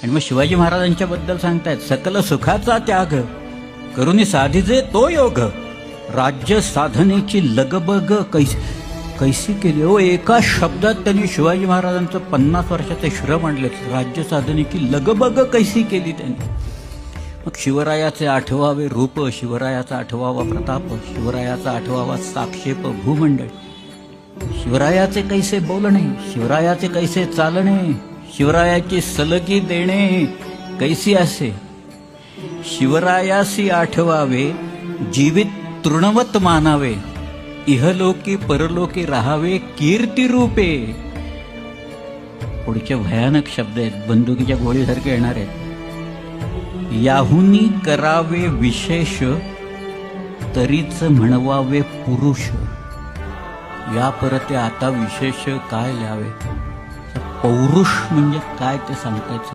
आणि मग शिवाजी महाराजांच्या बद्दल सांगतायत, सकल सुखाचा त्याग करुणी साधिजे तो योग, राज्य साधनेची लगबग कैसी केली. हो, एका शब्दात त्यांनी शिवाजी महाराजांचं 50 वर्षाचे श्रम आणले. राज्य साधनेची लगबग कैसी केली त्यांनी. मग शिवरायाचे 8वावे रूप, शिवरायाचा 8वावा प्रताप, शिवरायाचा 8वावा साक्षेप भूमंडळ, शिवरायाचे कैसे बोलणे, शिवरायाचे कैसे चालणे, शिवरायाची सलगी देणे कैसी असे. शिवरायासी आठवावे, जीवित तृणवत मानावे, इहलोकी परलोकी राहावे कीर्ती रूपे. पुढचे भयानक शब्द आहेत, बंदुकीच्या गोळीसारखे येणार आहेत. याहुनी करावे विशेष, तरीच म्हणवावे पुरुष. या परते आता विशेष काय लिहावे. पौरुष म्हणजे काय ते सांगतायत.